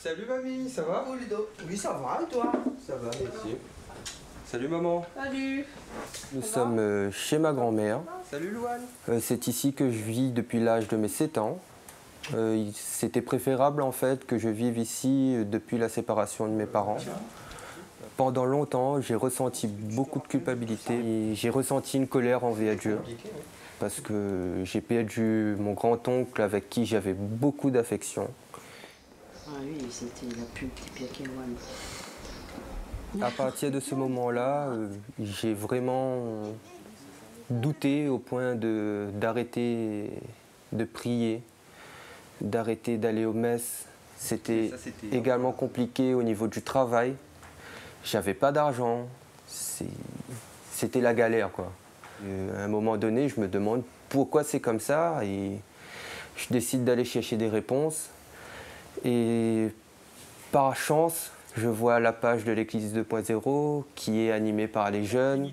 Salut mamie, ça va? Oh Ludo, oui ça va et toi? Ça va, merci. Salut maman. Salut. Nous sommes chez ma grand-mère. Salut Louane. C'est ici que je vis depuis l'âge de mes 7 ans. C'était préférable en fait que je vive ici depuis la séparation de mes parents. Pendant longtemps, j'ai ressenti beaucoup de culpabilité et j'ai ressenti une colère envers Dieu parce que j'ai perdu mon grand-oncle avec qui j'avais beaucoup d'affection. Ah oui, c'était la plus petite pierre qui À partir de ce moment-là, j'ai vraiment douté au point d'arrêter de prier, d'arrêter d'aller aux messes. C'était également compliqué au niveau du travail. J'avais pas d'argent. C'était la galère, quoi. À un moment donné, je me demande pourquoi c'est comme ça et je décide d'aller chercher des réponses. Et par chance, je vois la page de l'Église 2.0 qui est animée par les jeunes.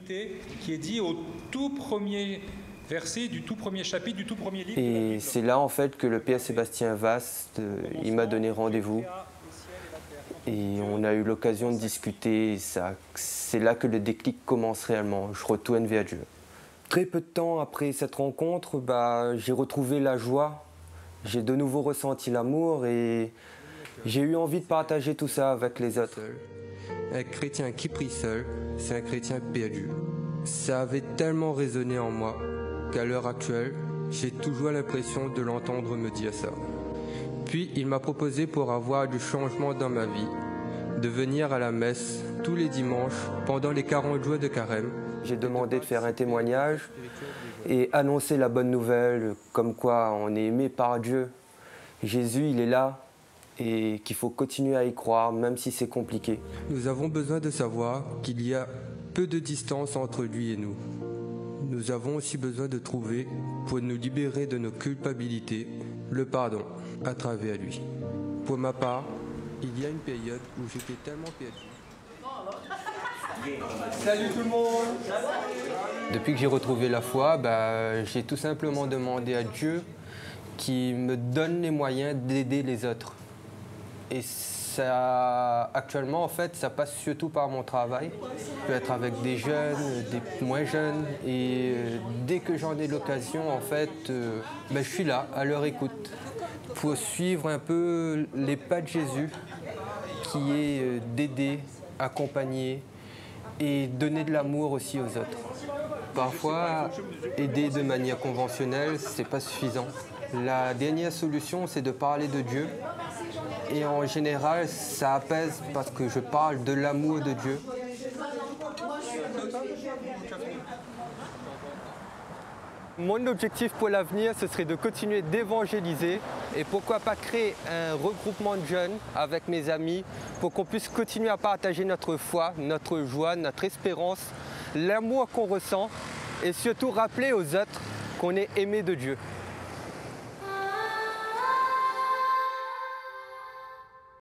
Qui est dit au tout premier verset du tout premier chapitre, du tout premier livre. Et c'est là en fait que le Père Sébastien Vast, il m'a donné rendez-vous. Et on a eu l'occasion de discuter. C'est là que le déclic commence réellement. Je retourne vers Dieu. Très peu de temps après cette rencontre, j'ai retrouvé la joie. J'ai de nouveau ressenti l'amour et j'ai eu envie de partager tout ça avec les autres. Un chrétien qui prie seul, c'est un chrétien perdu. Ça avait tellement résonné en moi qu'à l'heure actuelle, j'ai toujours l'impression de l'entendre me dire ça. Puis il m'a proposé, pour avoir du changement dans ma vie, de venir à la messe tous les dimanches pendant les 40 jours de carême. J'ai demandé de faire un témoignage et annoncer la bonne nouvelle, comme quoi on est aimé par Dieu. Jésus, il est là et qu'il faut continuer à y croire, même si c'est compliqué. Nous avons besoin de savoir qu'il y a peu de distance entre lui et nous. Nous avons aussi besoin de trouver, pour nous libérer de nos culpabilités, le pardon à travers lui. Pour ma part, il y a une période où j'étais tellement perdu. Salut tout le monde. Depuis que j'ai retrouvé la foi, j'ai tout simplement demandé à Dieu qui me donne les moyens d'aider les autres. Et ça, actuellement, en fait, ça passe surtout par mon travail. Je peux être avec des jeunes, des moins jeunes. Et dès que j'en ai l'occasion, en fait, je suis là, à leur écoute, pour suivre un peu les pas de Jésus, qui est d'aider, accompagner et donner de l'amour aussi aux autres. Parfois, aider de manière conventionnelle, c'est pas suffisant. La dernière solution, c'est de parler de Dieu. Et en général, ça apaise parce que je parle de l'amour de Dieu. Mon objectif pour l'avenir, ce serait de continuer d'évangéliser et pourquoi pas créer un regroupement de jeunes avec mes amis pour qu'on puisse continuer à partager notre foi, notre joie, notre espérance, l'amour qu'on ressent et surtout rappeler aux autres qu'on est aimé de Dieu.